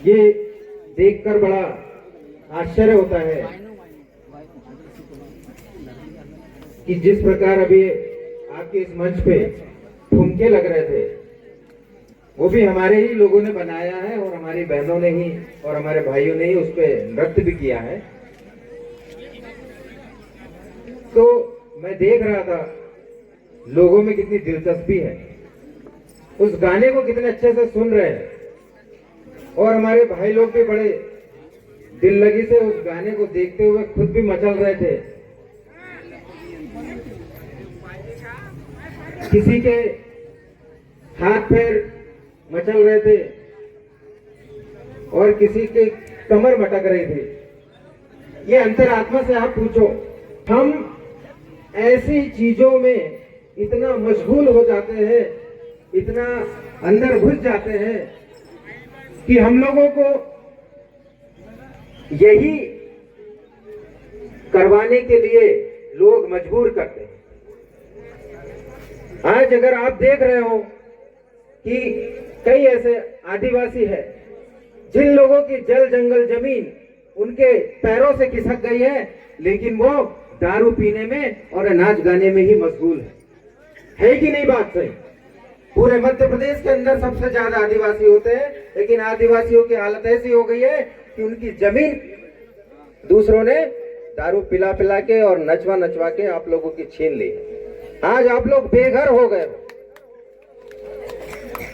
ये देखकर बड़ा आश्चर्य होता है कि जिस प्रकार अभी आपके इस मंच पे ठुमके लग रहे थे, वो भी हमारे ही लोगों ने बनाया है और हमारी बहनों ने ही और हमारे भाइयों ने ही उस पे नृत्य भी किया है। तो मैं देख रहा था लोगों में कितनी दिलचस्पी है, उस गाने को कितने अच्छे से सुन रहे हैं और हमारे भाई लोग भी बड़े दिल लगी से उस गाने को देखते हुए खुद भी मचल रहे थे। किसी के हाथ पैर मचल रहे थे और किसी के कमर मटक रही थी। ये अंतरात्मा से आप पूछो, हम ऐसी चीजों में इतना मशगूल हो जाते हैं, इतना अंदर घुस जाते हैं कि हम लोगों को यही करवाने के लिए लोग मजबूर करते हैं। आज अगर आप देख रहे हो कि कई ऐसे आदिवासी है जिन लोगों की जल जंगल जमीन उनके पैरों से खिसक गई है, लेकिन वो दारू पीने में और नाच गाने में ही मशगूल है कि नहीं? बात सही। पूरे मध्य प्रदेश के अंदर सबसे ज्यादा आदिवासी होते हैं, लेकिन आदिवासियों की हालत ऐसी हो गई है कि उनकी जमीन दूसरों ने दारू पिला पिला के और नचवा नचवा के आप लोगों की छीन ली। आज आप लोग बेघर हो गए,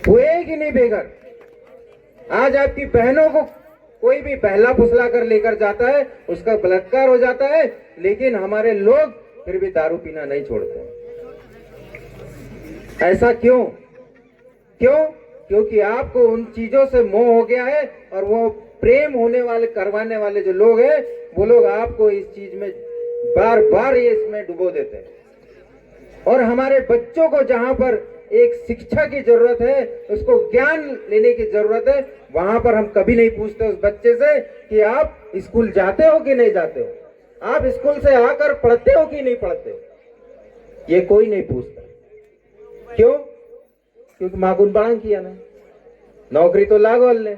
हुए कि नहीं बेघर? आज आपकी बहनों को कोई भी बहला फुसला कर लेकर जाता है, उसका बलात्कार हो जाता है, लेकिन हमारे लोग फिर भी दारू पीना नहीं छोड़ते। ऐसा क्यों? क्योंकि आपको उन चीजों से मोह हो गया है और वो प्रेम होने वाले करवाने वाले जो लोग हैं वो लोग आपको इस चीज में बार बार ये इसमें डुबो देते हैं। और हमारे बच्चों को जहां पर एक शिक्षा की जरूरत है, उसको ज्ञान लेने की जरूरत है, वहां पर हम कभी नहीं पूछते उस बच्चे से कि आप स्कूल जाते हो कि नहीं जाते हो, आप स्कूल से आकर पढ़ते हो कि नहीं पढ़ते हो। ये कोई नहीं पूछता। क्यों? क्योंकि मागुन बांग किया ना, नौकरी तो लागोल ले,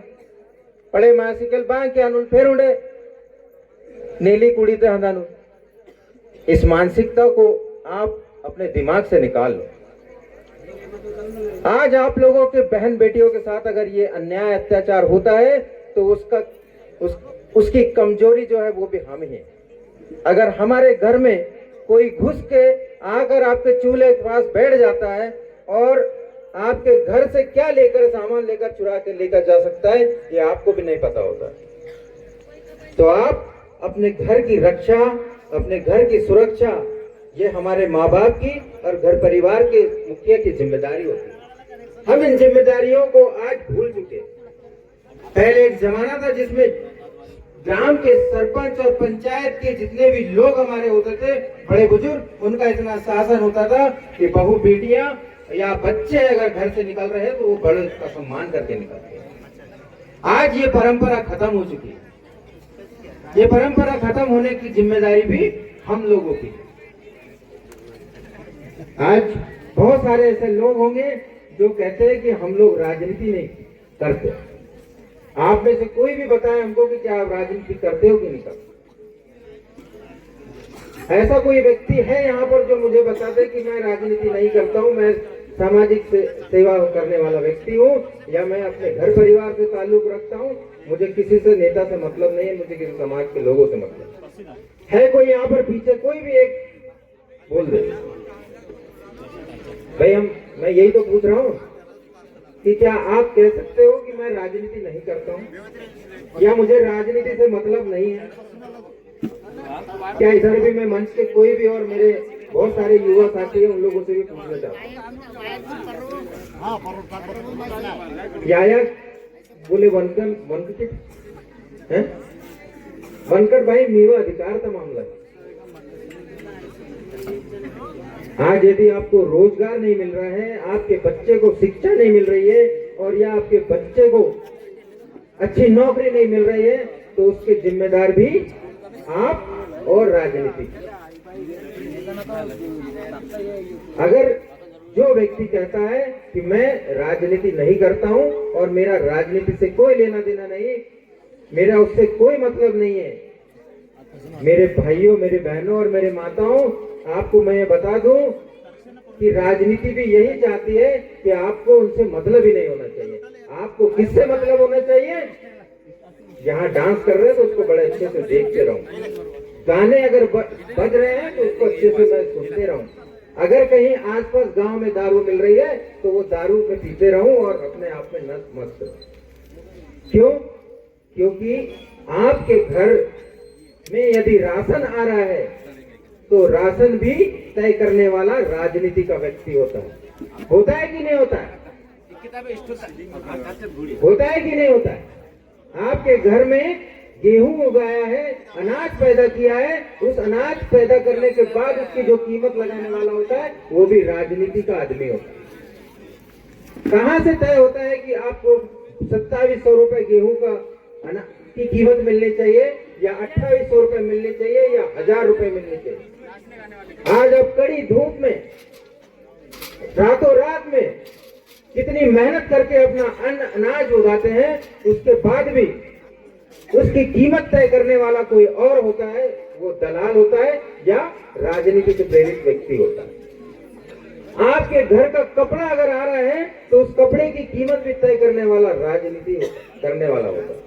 पढ़े मासिकल बांग किया फिर उड़े नीली कुड़ी ते हंदानु। इस मानसिकता को आप अपने दिमाग से निकाल लो। आज आप लोगों के बहन बेटियों के साथ अगर ये अन्याय अत्याचार होता है तो उसकी कमजोरी जो है वो भी हम ही हैं। अगर हमारे घर में कोई घुस के आकर आपके चूल्हे के पास बैठ जाता है और आपके घर से क्या लेकर सामान लेकर चुरा के लेकर जा सकता है, ये आपको भी नहीं पता होता। तो आप अपने घर की रक्षा, अपने घर की सुरक्षा, ये हमारे माँ बाप की और घर परिवार के मुखिया की जिम्मेदारी होती है। हम इन जिम्मेदारियों को आज भूल चुके हैं। पहले एक जमाना था जिसमें ग्राम के सरपंच और पंचायत के जितने भी लोग हमारे होते थे, बड़े बुजुर्ग, उनका इतना शासन होता था कि बहू बेटियां या बच्चे अगर घर से निकल रहे हैं तो वो बड़े का सम्मान करके निकलते हैं। आज ये परंपरा खत्म हो चुकी है। ये परंपरा खत्म होने की जिम्मेदारी भी हम लोगों की। आज बहुत सारे ऐसे लोग होंगे जो कहते हैं कि हम लोग राजनीति नहीं करते। आप में से कोई भी बताए हमको कि क्या आप राजनीति करते हो कि नहीं करते? ऐसा कोई व्यक्ति है यहाँ पर जो मुझे बता दे कि मैं राजनीति नहीं करता हूँ, मैं सामाजिक सेवा करने वाला व्यक्ति हूँ, या मैं अपने घर परिवार से ताल्लुक रखता हूँ, मुझे किसी से नेता से मतलब नहीं है, मुझे किसी समाज के लोगों से मतलब है? कोई यहाँ पर पीछे कोई भी एक बोल दे भाई। मैं यही तो पूछ रहा हूँ कि क्या आप कह सकते हो कि मैं राजनीति नहीं करता हूँ या मुझे राजनीति से मतलब नहीं है? क्या इधर भी मैं मंच के कोई भी और मेरे बहुत सारे युवा साथी हैं, उन लोगों से भी पूछना चाहता हूँ। या बोले वनकट है, वनकट भाई मीवा अधिकार का मामला है। आज यदि आपको रोजगार नहीं मिल रहा है, आपके बच्चे को शिक्षा नहीं मिल रही है और या आपके बच्चे को अच्छी नौकरी नहीं मिल रही है, तो उसके जिम्मेदार भी आप और राजनीति। अगर जो व्यक्ति कहता है कि मैं राजनीति नहीं करता हूं और मेरा राजनीति से कोई लेना देना नहीं, मेरा उससे कोई मतलब नहीं है, मेरे भाइयों, मेरे बहनों और मेरे माताओं, आपको मैं ये बता दूं कि राजनीति भी यही चाहती है कि आपको उनसे मतलब ही नहीं होना चाहिए। आपको किससे मतलब होना चाहिए? यहाँ डांस कर रहे हैं तो उसको बड़े अच्छे से देखते रहो, गाने अगर बज रहे हैं तो उसको अच्छे से मैं सुनते रहूं, अगर कहीं आसपास गांव में दारू मिल रही है तो वो दारू में पीते रहूं और अपने आप में नस मस्त रहूं। क्यों? क्योंकि आपके घर में यदि राशन आ रहा है तो राशन भी तय करने वाला राजनीति का व्यक्ति होता है। होता है कि नहीं होता है? होता है कि नहीं होता है? आपके घर में गेहूं उगाया है, अनाज पैदा किया है, उस अनाज पैदा करने के बाद उसकी जो कीमत लगाने वाला होता है वो भी राजनीति का आदमी होता है। कहां से तय होता है कि आपको 2700 रुपए गेहूं का की कीमत मिलनी चाहिए या 2800 रुपए मिलनी चाहिए या 1000 रुपए मिलनी चाहिए? आज आप कड़ी धूप में, रातों रात में कितनी मेहनत करके अपना अन्न अनाज उगाते हैं, उसके बाद भी उसकी कीमत तय करने वाला कोई और होता है, वो दलाल होता है या राजनीति से प्रेरित व्यक्ति होता है। आपके घर का कपड़ा अगर आ रहा है तो उस कपड़े की कीमत भी तय करने वाला राजनीति करने वाला होता है।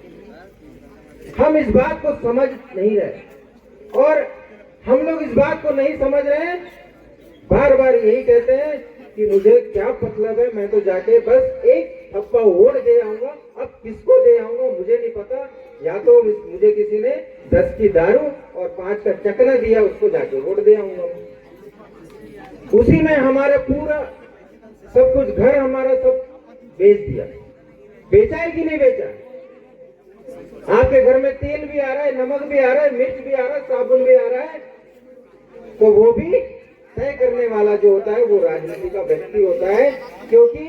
हम इस बात को समझ नहीं रहे और हम लोग इस बात को नहीं समझ रहे, बार बार यही कहते हैं कि मुझे क्या मतलब है, मैं तो जाके बस एक थप्पा वोट दे आऊंगा, अब किसको दे आऊंगा मुझे नहीं पता, या तो मुझे किसी ने 10 की दारू और 5 का चकना दिया, उसको जाके वोट दे आऊंगा। उसी में हमारे पूरा सब कुछ, घर हमारा सब बेच दिया। बेचा है कि नहीं बेचा? आपके घर में तेल भी आ रहा है, नमक भी आ रहा है, मिर्च भी आ रहा है, साबुन भी आ रहा है, तो वो भी तय करने वाला जो होता है वो राजनीति का व्यक्ति होता है। क्योंकि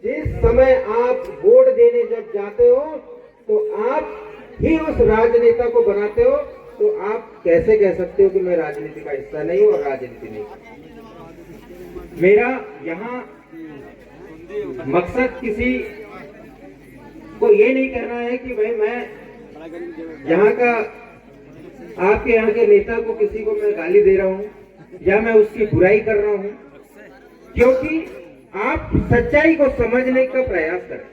जिस समय आप वोट देने जब जाते हो तो आप ही उस राजनेता को बनाते हो, तो आप कैसे कह सकते हो कि मैं राजनीति का हिस्सा नहीं हूं और राजनीति नहीं? मेरा यहाँ मकसद किसी को ये नहीं कहना है कि भाई मैं यहाँ का, आपके यहाँ के नेता को किसी को मैं गाली दे रहा हूँ या मैं उसकी बुराई कर रहा हूँ, क्योंकि आप सच्चाई को समझने का प्रयास करें।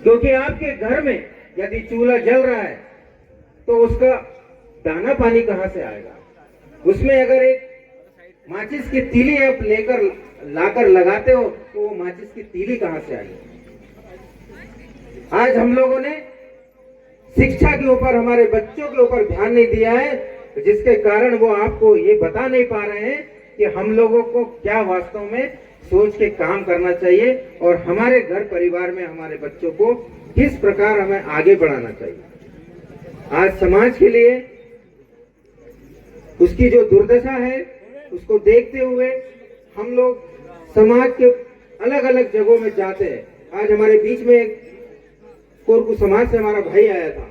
क्योंकि आपके घर में यदि चूल्हा जल रहा है तो उसका दाना पानी कहां से आएगा? उसमें अगर एक माचिस की तीली आप लेकर लाकर लगाते हो तो वो माचिस की तीली कहां से आएगी? आज हम लोगों ने शिक्षा के ऊपर, हमारे बच्चों के ऊपर ध्यान नहीं दिया है, जिसके कारण वो आपको ये बता नहीं पा रहे हैं कि हम लोगों को क्या वास्तव में सोच के काम करना चाहिए और हमारे घर परिवार में हमारे बच्चों को किस प्रकार हमें आगे बढ़ाना चाहिए। आज समाज के लिए उसकी जो दुर्दशा है उसको देखते हुए हम लोग समाज के अलग अलग जगहों में जाते हैं। आज हमारे बीच में एक कोरकू समाज से हमारा भाई आया था,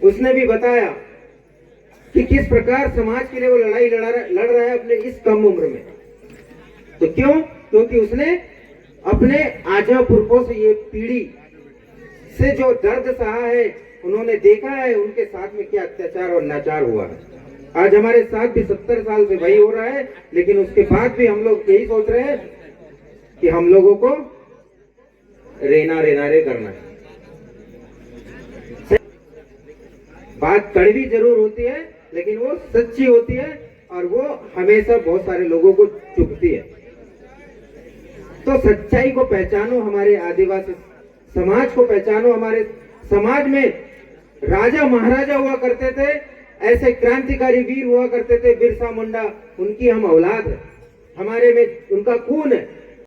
उसने भी बताया कि किस प्रकार समाज के लिए वो लड़ाई लड़ रहा है अपने इस कम उम्र में। तो क्यों? क्योंकि उसने अपने आजा पुरखों से, ये पीढ़ी से जो दर्द सहा है, उन्होंने देखा है उनके साथ में क्या अत्याचार और नाचार हुआ है। आज हमारे साथ भी 70 साल से वही हो रहा है, लेकिन उसके बाद भी हम लोग यही सोच रहे हैं कि हम लोगों को रेना रे करना है। बात कड़वी जरूर होती है लेकिन वो सच्ची होती है और वो हमेशा बहुत सारे लोगों को चुभती है। तो सच्चाई को पहचानो, हमारे आदिवासी समाज को पहचानो। हमारे समाज में राजा महाराजा हुआ करते थे, ऐसे क्रांतिकारी वीर हुआ करते थे, बिरसा मुंडा, उनकी हम औलाद है, हमारे में उनका खून है।